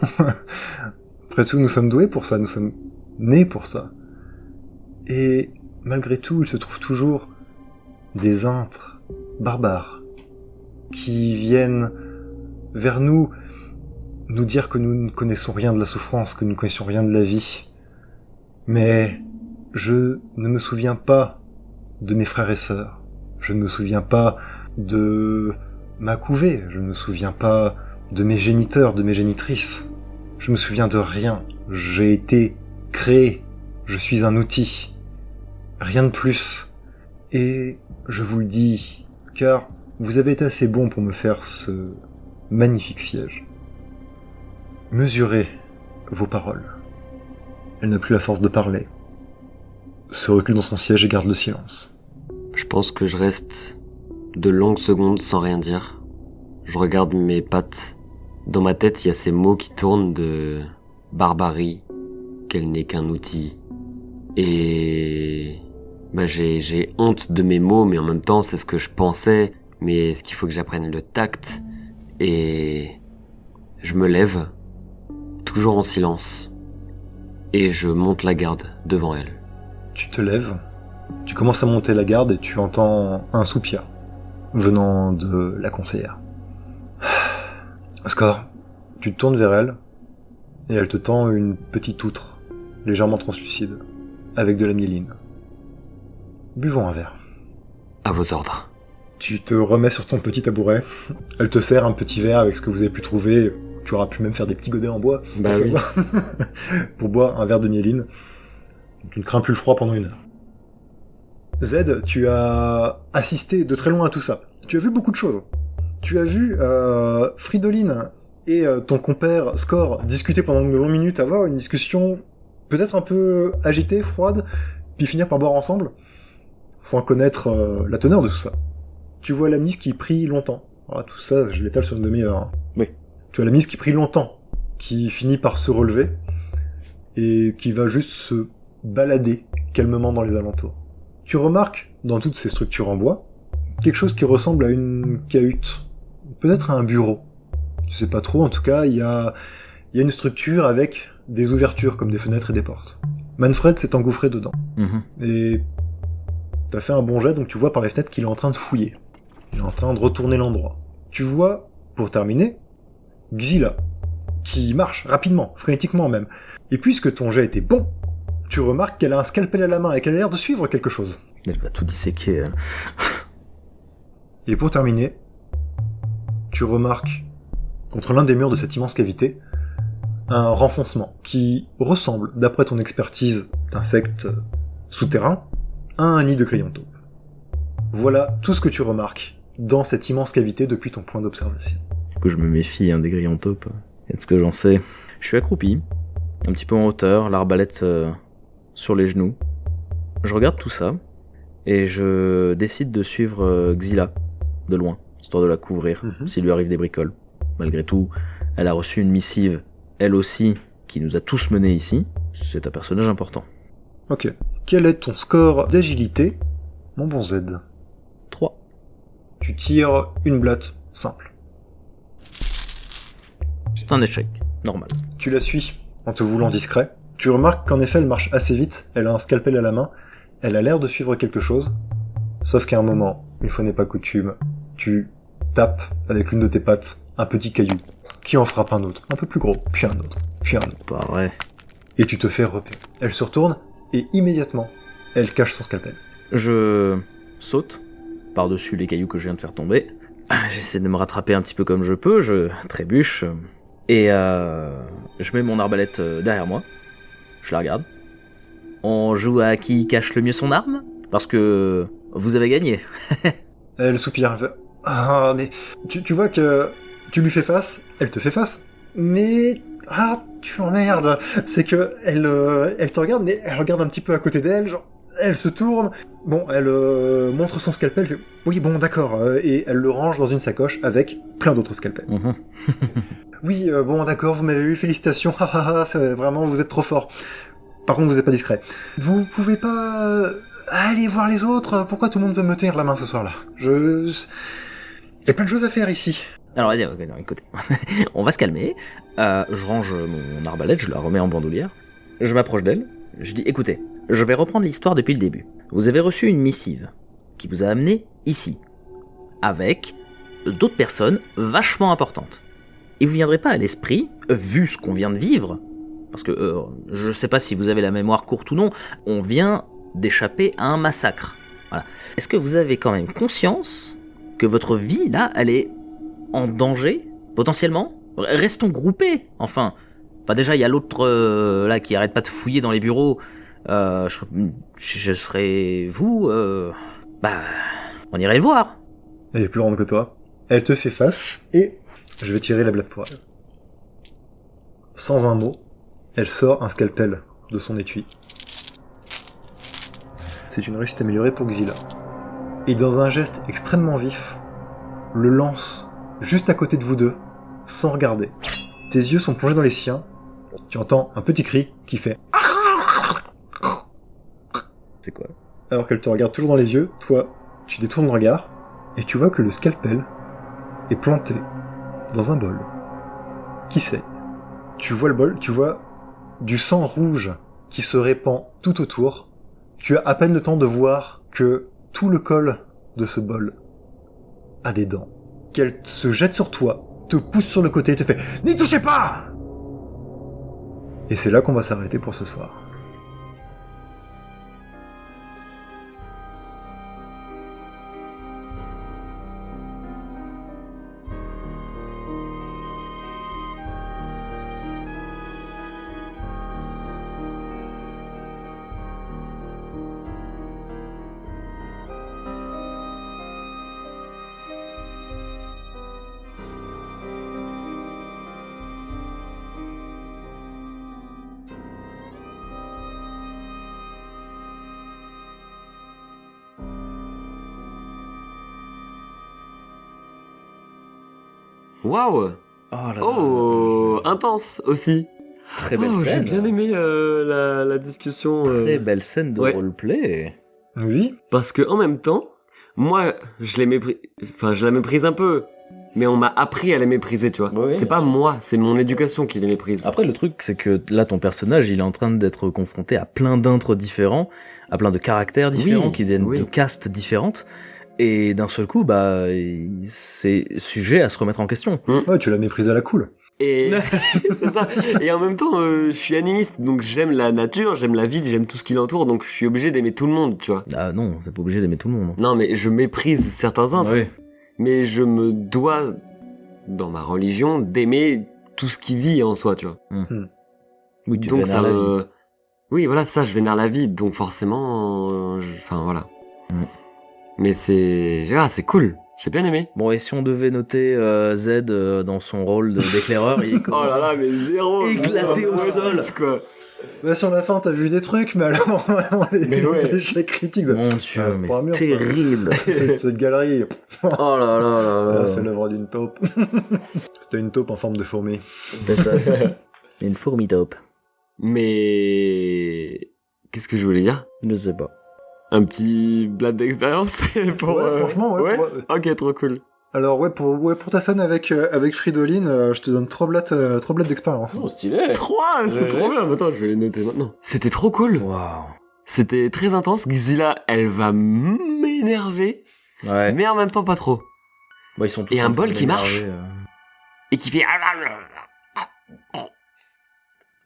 Speaker 3: Après tout, nous sommes doués pour ça, nous sommes nés pour ça. Et malgré tout, il se trouve toujours des intres barbares qui viennent vers nous, nous dire que nous ne connaissons rien de la souffrance, que nous ne connaissions rien de la vie. Mais je ne me souviens pas de mes frères et sœurs. Je ne me souviens pas de ma couvée. Je ne me souviens pas de mes géniteurs, de mes génitrices. Je me souviens de rien. J'ai été créé. Je suis un outil. Rien de plus. Et je vous le dis, car vous avez été assez bon pour me faire ce magnifique siège. Mesurez vos paroles. Elle n'a plus la force de parler. Se recule dans son siège et garde le silence.
Speaker 1: Je pense que je reste de longues secondes sans rien dire. Je regarde mes pattes. Dans ma tête, il y a ces mots qui tournent de barbarie, qu'elle n'est qu'un outil. Et j'ai honte de mes mots, mais en même temps, c'est ce que je pensais. Mais est-ce qu'il faut que j'apprenne le tact? Et je me lève, toujours en silence, et je monte la garde devant elle.
Speaker 3: Tu te lèves, tu commences à monter la garde et tu entends un soupir venant de la conseillère. Score, tu te tournes vers elle et elle te tend une petite outre, légèrement translucide, avec de la myéline. Buvons un verre.
Speaker 1: À vos ordres.
Speaker 3: Tu te remets sur ton petit tabouret, elle te sert un petit verre avec ce que vous avez pu trouver, tu auras pu même faire des petits godets en bois,
Speaker 1: Bah oui.
Speaker 3: pour boire un verre de myéline. Tu ne crains plus le froid pendant 1 heure. Z, tu as assisté de très loin à tout ça. Tu as vu beaucoup de choses. Tu as vu Fridolin et ton compère Score discuter pendant de longues minutes, avoir une discussion peut-être un peu agitée, froide, puis finir par boire ensemble, sans connaître la teneur de tout ça. Tu vois la mise qui prie longtemps. Voilà, tout ça, je l'étale sur une demi-heure. Hein.
Speaker 2: Oui.
Speaker 3: Tu as la mise qui prie longtemps, qui finit par se relever, et qui va juste se balader calmement dans les alentours. Tu remarques, dans toutes ces structures en bois, quelque chose qui ressemble à une cahute, peut-être à un bureau. Tu sais pas trop, en tout cas, il y a une structure avec des ouvertures comme des fenêtres et des portes. Manfred s'est engouffré dedans. Et t'as fait un bon jet, donc tu vois par les fenêtres qu'il est en train de fouiller. Il est en train de retourner l'endroit. Tu vois, pour terminer, Xila, qui marche rapidement, frénétiquement même. Et puisque ton jet était bon, tu remarques qu'elle a un scalpel à la main et qu'elle a l'air de suivre quelque chose.
Speaker 2: Elle va tout disséquer.
Speaker 3: Et pour terminer, tu remarques, contre l'un des murs de cette immense cavité, un renfoncement qui ressemble, d'après ton expertise d'insectes souterrains, à un nid de grillon taupe. Voilà tout ce que tu remarques dans cette immense cavité depuis ton point d'observation.
Speaker 2: Du coup, je me méfie des grillons taupes. Et de ce que j'en sais, je suis accroupi, un petit peu en hauteur, l'arbalète sur les genoux. Je regarde tout ça, et je décide de suivre Xila, de loin, histoire de la couvrir, s'il lui arrive des bricoles. Malgré tout, elle a reçu une missive, elle aussi, qui nous a tous menés ici. C'est un personnage important.
Speaker 3: Ok. Quel est ton score d'agilité, mon bon Z?
Speaker 2: 3.
Speaker 3: Tu tires une blatte simple.
Speaker 2: C'est un échec, normal.
Speaker 3: Tu la suis, en te voulant discret. Tu remarques qu'en effet, elle marche assez vite, elle a un scalpel à la main, elle a l'air de suivre quelque chose, sauf qu'à un moment, une fois n'est pas coutume, tu tapes avec l'une de tes pattes un petit caillou, qui en frappe un autre, un peu plus gros, puis un autre, puis un autre.
Speaker 2: Pas vrai.
Speaker 3: Et tu te fais repérer. Elle se retourne, et immédiatement, elle cache son scalpel.
Speaker 2: Je saute par-dessus les cailloux que je viens de faire tomber. J'essaie de me rattraper un petit peu comme je peux, je trébuche, et je mets mon arbalète derrière moi. Je la regarde. On joue à qui cache le mieux son arme? Parce que vous avez gagné.
Speaker 3: Elle soupire, elle fait « Ah, mais tu vois que tu lui fais face, elle te fait face, mais... Ah, tu l'emmerdes !» C'est que elle te regarde, mais elle regarde un petit peu à côté d'elle, genre... Elle se tourne, bon, elle montre son scalpel, elle fait « Oui, bon, d'accord », et elle le range dans une sacoche avec plein d'autres scalpels. Oui, bon, d'accord, vous m'avez eu, félicitations, c'est vraiment, vous êtes trop fort. Par contre, vous êtes pas discret. Vous pouvez pas aller voir les autres? Pourquoi tout le monde veut me tenir la main ce soir-là? Il y a plein de choses à faire ici.
Speaker 2: Alors, écoutez, on va se calmer. Je range mon arbalète, je la remets en bandoulière. Je m'approche d'elle. Je dis, écoutez, je vais reprendre l'histoire depuis le début. Vous avez reçu une missive qui vous a amené ici, avec d'autres personnes vachement importantes. il vous viendrait pas à l'esprit, vu ce qu'on vient de vivre, parce que je sais pas si vous avez la mémoire courte ou non, on vient d'échapper à un massacre. Voilà. Est-ce que vous avez quand même conscience que votre vie, là, elle est en danger, potentiellement ? Restons groupés, enfin. Enfin, déjà, il y a l'autre, là, qui arrête pas de fouiller dans les bureaux. Je serais vous, on irait le voir.
Speaker 3: Elle est plus grande que toi. Elle te fait face, et je vais tirer la blague pour elle. Sans un mot, elle sort un scalpel de son étui. C'est une réussite améliorée pour Xyla. Et dans un geste extrêmement vif, le lance juste à côté de vous deux, sans regarder. Tes yeux sont plongés dans les siens. Tu entends un petit cri qui fait...
Speaker 2: C'est quoi ?
Speaker 3: Alors qu'elle te regarde toujours dans les yeux, toi, tu détournes le regard, et tu vois que le scalpel est planté dans un bol qui saigne. Tu vois le bol, tu vois du sang rouge qui se répand tout autour. Tu as à peine le temps de voir que tout le col de ce bol a des dents. Qu'elle se jette sur toi, te pousse sur le côté et te fait « N'y touchez pas !» Et c'est là qu'on va s'arrêter pour ce soir.
Speaker 1: Waouh! Oh, intense aussi.
Speaker 2: Très belle
Speaker 1: Oh,
Speaker 2: scène.
Speaker 1: j'ai bien aimé la discussion.
Speaker 2: Très belle scène de
Speaker 1: Ouais.
Speaker 2: roleplay.
Speaker 3: Oui.
Speaker 1: Parce que en même temps, moi, je la méprise un peu. Mais on m'a appris à les mépriser, tu vois.
Speaker 2: Oui,
Speaker 1: c'est
Speaker 2: bien
Speaker 1: pas
Speaker 2: sûr.
Speaker 1: moi, c'est mon éducation qui les méprise.
Speaker 2: Après, le truc, c'est que là, ton personnage, il est en train d'être confronté à plein d'intres différents, à plein de caractères différents
Speaker 1: Oui,
Speaker 2: qui viennent
Speaker 1: oui.
Speaker 2: de castes différentes. Et d'un seul coup, c'est sujet à se remettre en question.
Speaker 3: Ouais, tu l'as méprisé à la cool.
Speaker 1: Et c'est ça. Et en même temps, je suis animiste, donc j'aime la nature, j'aime la vie, j'aime tout ce qui l'entoure, donc je suis obligé d'aimer tout le monde, tu vois.
Speaker 2: Ah non, t'es pas obligé d'aimer tout le monde.
Speaker 1: Non, mais je méprise certains intres,
Speaker 2: Oui.
Speaker 1: mais je me dois, dans ma religion, d'aimer tout ce qui vit en soi, tu vois.
Speaker 2: Oui, tu
Speaker 1: donc
Speaker 2: vénères la vie.
Speaker 1: Oui, voilà, ça, je vénère la vie, donc forcément, enfin voilà.
Speaker 2: Mm.
Speaker 1: Mais c'est cool, j'ai bien aimé.
Speaker 2: Bon, et si on devait noter Z dans son rôle d'éclaireur, il est comment ?
Speaker 1: Oh là là, mais zéro.
Speaker 2: Éclaté au sol.
Speaker 1: Quoi.
Speaker 3: Bah, sur la fin, t'as vu des trucs, mais alors, vraiment,
Speaker 1: Mais ouais.
Speaker 3: les échecs critiques de...
Speaker 2: Mon Dieu,
Speaker 3: Ah, c'est
Speaker 2: mais
Speaker 3: pas un mur,
Speaker 2: c'est
Speaker 3: ça.
Speaker 2: terrible.
Speaker 3: Cette galerie,
Speaker 2: Oh là là là là.
Speaker 3: là, c'est l'œuvre d'une taupe. C'était une taupe en forme de fourmi.
Speaker 2: C'est ça. Une fourmi taupe.
Speaker 1: Mais qu'est-ce que je voulais dire?
Speaker 2: Je sais pas.
Speaker 1: Un petit blad d'expérience pour.
Speaker 3: Ouais, franchement, ouais.
Speaker 1: Ok, trop cool.
Speaker 3: Alors, pour ta scène avec Fridolin, je te donne 3 blattes d'expérience.
Speaker 2: Oh, stylé.
Speaker 1: 3, c'est
Speaker 2: Ouais.
Speaker 1: trop bien. Attends, je vais les noter maintenant. C'était trop cool.
Speaker 2: Waouh.
Speaker 1: C'était très intense. Xyla, elle va m'énerver,
Speaker 2: Ouais.
Speaker 1: mais en même temps pas trop.
Speaker 2: Bah, ils sont tous
Speaker 1: Et un
Speaker 2: en train
Speaker 1: bol qui
Speaker 2: d'énerver,
Speaker 1: marche. Et qui fait.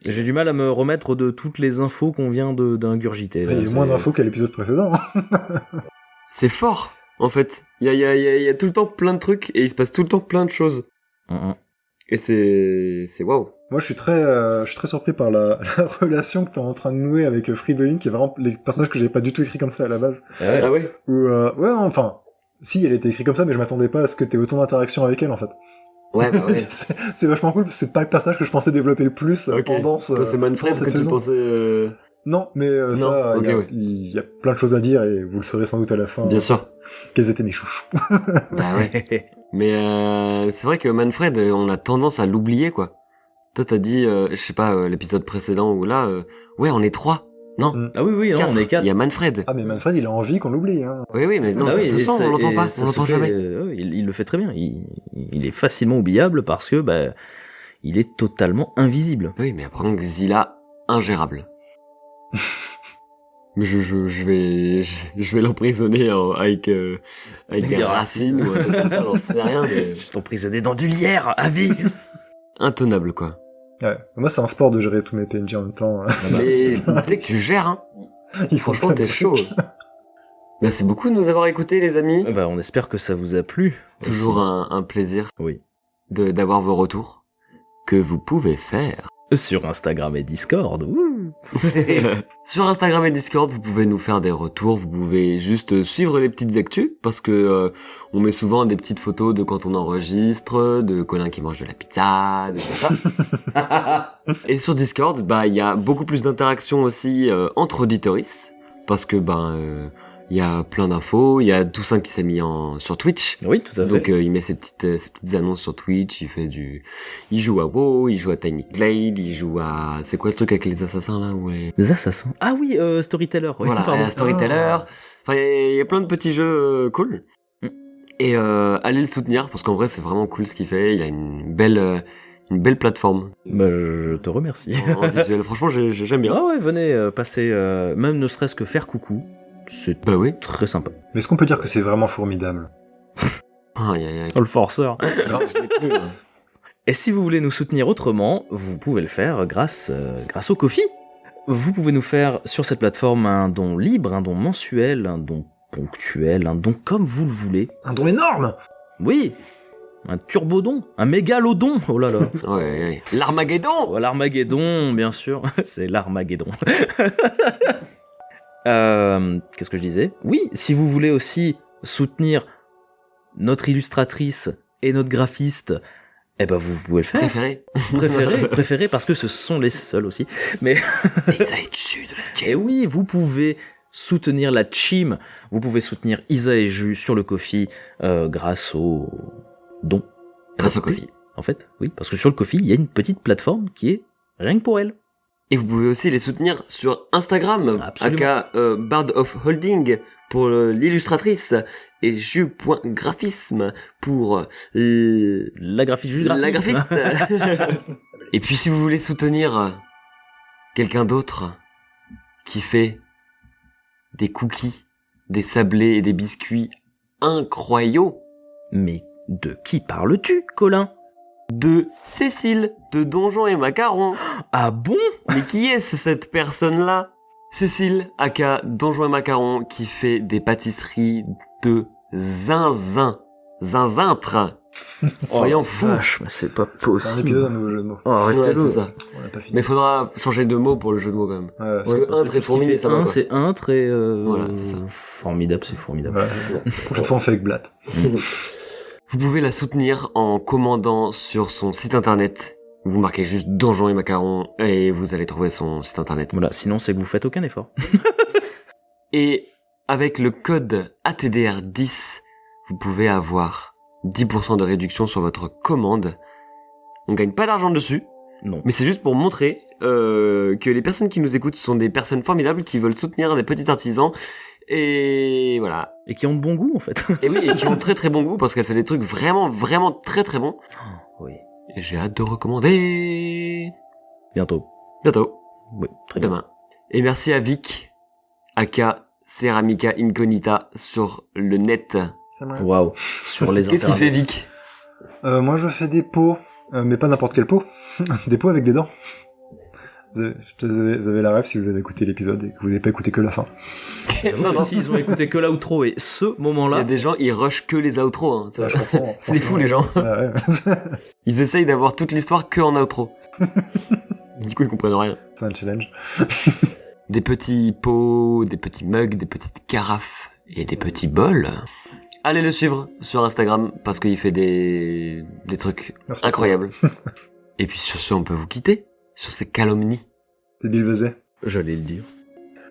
Speaker 2: J'ai du mal à me remettre de toutes les infos qu'on vient d'ingurgiter. là.
Speaker 3: Il y a
Speaker 2: C'est-
Speaker 3: moins d'infos qu'à l'épisode précédent.
Speaker 1: C'est fort, en fait. Il y a tout le temps plein de trucs et il se passe tout le temps plein de choses. Et c'est waouh.
Speaker 3: Moi, je suis très surpris par la relation que t'es en train de nouer avec Fridolin, qui est vraiment les personnages que j'avais pas du tout écrit comme ça à la base.
Speaker 2: Ouais.
Speaker 1: Ah ouais.
Speaker 3: Ou ouais, non, enfin, si elle était écrite comme ça, mais je m'attendais pas à ce que t'aies autant d'interactions avec elle, en fait.
Speaker 1: Ouais, bah ouais.
Speaker 3: c'est vachement cool, parce que c'est pas le personnage que je pensais développer le plus
Speaker 1: Ok.
Speaker 3: pendant
Speaker 1: Toi, c'est Manfred
Speaker 3: cette
Speaker 1: que tu
Speaker 3: saison.
Speaker 1: pensais.
Speaker 3: Non, mais ça,
Speaker 1: ok, ouais.
Speaker 3: il y a plein de choses à dire, et vous le saurez sans doute à la fin.
Speaker 1: Bien sûr.
Speaker 3: Quels étaient mes chouchous.
Speaker 1: Bah ouais. Mais c'est vrai que Manfred, on a tendance à l'oublier, quoi. Toi, t'as dit, je sais pas, l'épisode précédent ou là, ouais, on est 3. Non,
Speaker 2: Ah oui, non, on est 4.
Speaker 1: Il y a Manfred.
Speaker 3: Ah, mais Manfred, il a envie qu'on l'oublie, hein.
Speaker 1: Oui, mais non,
Speaker 2: Ah
Speaker 1: ça
Speaker 2: oui,
Speaker 1: se
Speaker 2: et
Speaker 1: sent,
Speaker 2: ça-
Speaker 1: on l'entend
Speaker 2: et
Speaker 1: pas,
Speaker 2: ça
Speaker 1: on
Speaker 2: se
Speaker 1: l'entend
Speaker 2: fait,
Speaker 1: jamais.
Speaker 2: Il le fait très bien. Il est facilement oubliable parce que il est totalement invisible.
Speaker 1: Oui, mais après, Xyla, ingérable. Mais je vais l'emprisonner avec des racines ou un truc comme ça, j'en sais rien, mais...
Speaker 2: Je t'emprisonné dans du lierre à vie.
Speaker 1: intenable, quoi.
Speaker 3: Ouais. Moi, c'est un sport de gérer tous mes PNJ en même temps.
Speaker 1: Mais tu sais que tu gères, hein. Franchement,
Speaker 3: plein de
Speaker 1: t'es chaud.
Speaker 3: trucs.
Speaker 1: Merci beaucoup de nous avoir écoutés, les amis.
Speaker 2: Bah, on espère que ça vous a plu.
Speaker 1: Toujours
Speaker 2: aussi.
Speaker 1: un plaisir
Speaker 2: Oui.
Speaker 1: d'avoir vos retours que vous pouvez faire.
Speaker 2: Sur Instagram et Discord. Ouh.
Speaker 1: Sur Instagram et Discord, vous pouvez nous faire des retours, vous pouvez juste suivre les petites actus, parce que on met souvent des petites photos de quand on enregistre, de Colin qui mange de la pizza, de tout ça. Et sur Discord, bah il y a beaucoup plus d'interactions aussi entre auditoris, parce que il y a plein d'infos, il y a Toussaint qui s'est mis sur Twitch.
Speaker 2: Oui, tout à fait.
Speaker 1: Donc il met ses petites annonces sur Twitch, il joue à WoW, il joue à Tiny Glade, il joue à... C'est quoi le truc avec les assassins là ou les...
Speaker 2: Les assassins. Ah oui, Storyteller. Oui,
Speaker 1: Voilà,
Speaker 2: pardon.
Speaker 1: Storyteller. Enfin, il y a plein de petits jeux cool.
Speaker 2: Mm.
Speaker 1: Et allez le soutenir, parce qu'en vrai c'est vraiment cool ce qu'il fait, il a une belle plateforme
Speaker 2: Bah, je te remercie.
Speaker 1: en visuel. Franchement, j'aime bien.
Speaker 2: Ah ouais, venez passer, même ne serait-ce que faire coucou. C'est
Speaker 1: Bah oui.
Speaker 2: très sympa.
Speaker 3: Mais est-ce qu'on peut dire que c'est vraiment formidable?
Speaker 1: Aïe, aïe, aïe.
Speaker 2: Oh, le forceur.
Speaker 1: Non, je l'ai plus, là.
Speaker 2: Et si vous voulez nous soutenir autrement, vous pouvez le faire grâce au Ko-fi. Vous pouvez nous faire sur cette plateforme un don libre, un don mensuel, un don ponctuel, un don comme vous le voulez.
Speaker 3: Un don énorme!
Speaker 2: Oui, un turbodon, un mégalodon. Oh là là.
Speaker 1: Ouais, ouais. L'Armageddon.
Speaker 2: Oh, l'Armageddon, bien sûr. C'est l'Armageddon. Qu'est-ce que je disais? Oui, si vous voulez aussi soutenir notre illustratrice et notre graphiste, eh ben vous pouvez le faire. Préférez, parce que ce sont les seuls aussi. Mais
Speaker 1: Isa est dessus de la
Speaker 2: et oui, vous pouvez soutenir la team, vous pouvez soutenir Isa et Jus sur le Ko-fi grâce au don.
Speaker 1: Grâce au Ko-fi.
Speaker 2: En fait, oui, parce que sur le Ko-fi, il y a une petite plateforme qui est rien que pour elle.
Speaker 1: Et vous pouvez aussi les soutenir sur Instagram,
Speaker 2: Absolument.
Speaker 1: aka Bard of Holding pour l'illustratrice et jus.graphisme pour
Speaker 2: La graphiste, juste
Speaker 1: la
Speaker 2: graphiste.
Speaker 1: graphiste. Et puis si vous voulez soutenir quelqu'un d'autre qui fait des cookies, des sablés et des biscuits incroyables,
Speaker 2: Mais de qui parles-tu, Colin?
Speaker 1: de Cécile de Donjons et Macarons.
Speaker 2: Ah bon?
Speaker 1: Mais qui est-ce, cette personne-là? Cécile, aka Donjons et Macarons, qui fait des pâtisseries de zinzin. Zinzintre. Soyons
Speaker 2: Oh,
Speaker 1: fous.
Speaker 2: vache, mais c'est pas
Speaker 3: C'est un
Speaker 2: possible.
Speaker 3: épisode, un nouveau jeu de mots.
Speaker 2: Oh,
Speaker 1: Ouais,
Speaker 2: arrêtez-le.
Speaker 1: c'est ça.
Speaker 3: On l'a pas fini.
Speaker 1: Mais faudra changer de mot pour le jeu de mots quand même.
Speaker 3: Ouais,
Speaker 1: Parce que un très fourmi, ça va
Speaker 2: Un,
Speaker 1: quoi.
Speaker 2: c'est un très
Speaker 1: Voilà, c'est ça.
Speaker 2: formidable, c'est formidable.
Speaker 3: ouais. La prochaine fois, on fait avec Blatt.
Speaker 1: Vous pouvez la soutenir en commandant sur son site internet. Vous marquez juste Donjons et Macarons et vous allez trouver son site internet.
Speaker 2: Voilà, sinon c'est que vous faites aucun effort.
Speaker 1: Et avec le code ATDR10, vous pouvez avoir 10% de réduction sur votre commande. On gagne pas d'argent dessus,
Speaker 2: Non.
Speaker 1: mais c'est juste pour montrer que les personnes qui nous écoutent sont des personnes formidables qui veulent soutenir des petits artisans. Et voilà.
Speaker 2: Et qui ont de bon goût en fait.
Speaker 1: Et oui, et qui ont très très bon goût parce qu'elle fait des trucs vraiment vraiment très très bons.
Speaker 2: Oui.
Speaker 1: Et j'ai hâte de recommander
Speaker 2: Bientôt.
Speaker 1: bientôt,
Speaker 2: Oui, très bien.
Speaker 1: demain. Et merci à Vic, aka Ceramica Incognita sur le net.
Speaker 3: C'est vrai.
Speaker 2: Waouh. Sur les
Speaker 1: Qu'est-ce qu'il fait
Speaker 2: internets.
Speaker 1: Vic?
Speaker 3: Moi, je fais des pots, mais pas n'importe quel pot. Des pots avec des dents. Vous avez la rêve si vous avez écouté l'épisode et que vous n'avez pas écouté que la fin.
Speaker 1: Non, non.
Speaker 2: S'ils ont écouté que l'outro et ce
Speaker 1: Il y a
Speaker 2: moment-là,
Speaker 1: des gens, ils rushent que les outros. Hein,
Speaker 3: Ouais, je comprends.
Speaker 1: c'est des fous les gens.
Speaker 3: Ouais, ouais.
Speaker 1: Ils essayent d'avoir toute l'histoire que en outro. Du coup, ils comprennent rien.
Speaker 3: C'est un challenge.
Speaker 1: Des petits pots, des petits mugs, des petites carafes et des petits bols. Allez le suivre sur Instagram parce qu'il fait des trucs
Speaker 3: Merci.
Speaker 1: incroyables. Et puis sur ce, on peut vous quitter sur ces calomnies.
Speaker 3: C'est Bill Vezet.
Speaker 2: j'allais le dire.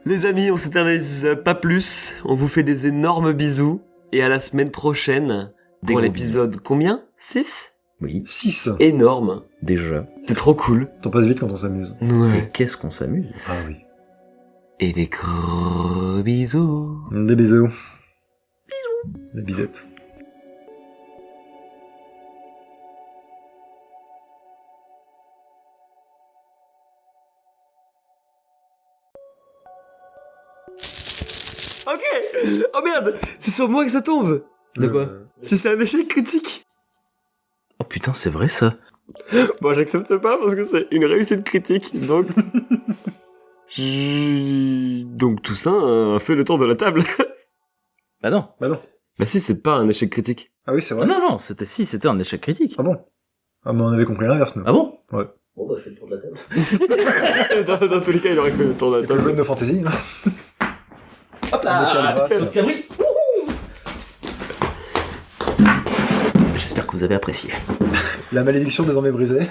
Speaker 1: Les amis, on s'éternise pas plus. On vous fait des énormes bisous et à la semaine prochaine
Speaker 2: Des
Speaker 1: pour
Speaker 2: gros
Speaker 1: l'épisode combien 6
Speaker 2: Oui,
Speaker 3: 6.
Speaker 1: Énorme.
Speaker 2: déjà.
Speaker 1: C'est trop cool.
Speaker 3: T'en passes vite quand on s'amuse.
Speaker 2: Et
Speaker 1: Ouais.
Speaker 2: qu'est-ce qu'on s'amuse.
Speaker 3: Ah oui.
Speaker 1: Et des gros bisous.
Speaker 3: Des bisous. Bisous. Des bisettes.
Speaker 1: Ok. Oh merde, c'est sur moi que ça tombe.
Speaker 2: De quoi
Speaker 1: C'est un échec critique.
Speaker 2: Oh putain, c'est vrai ça.
Speaker 1: Bon, j'accepte pas parce que c'est une réussite critique, donc... Donc Toussaint a fait le tour de la table.
Speaker 2: Bah non.
Speaker 3: Bah non.
Speaker 1: Bah si, c'est pas un échec critique.
Speaker 3: Ah oui, c'est vrai.
Speaker 2: Non, c'était un échec critique.
Speaker 3: Ah bon. Ah, mais on avait compris l'inverse, nous.
Speaker 2: Ah bon?
Speaker 3: Ouais.
Speaker 2: Bon, bah, je fais le tour de la table.
Speaker 1: Dans tous les cas, il aurait fait le tour de la
Speaker 3: Le
Speaker 1: table.
Speaker 3: jeu de nos fantaisies.
Speaker 2: Hop
Speaker 3: là,
Speaker 2: saut de cabri. J'espère que vous avez apprécié.
Speaker 3: La malédiction désormais brisée.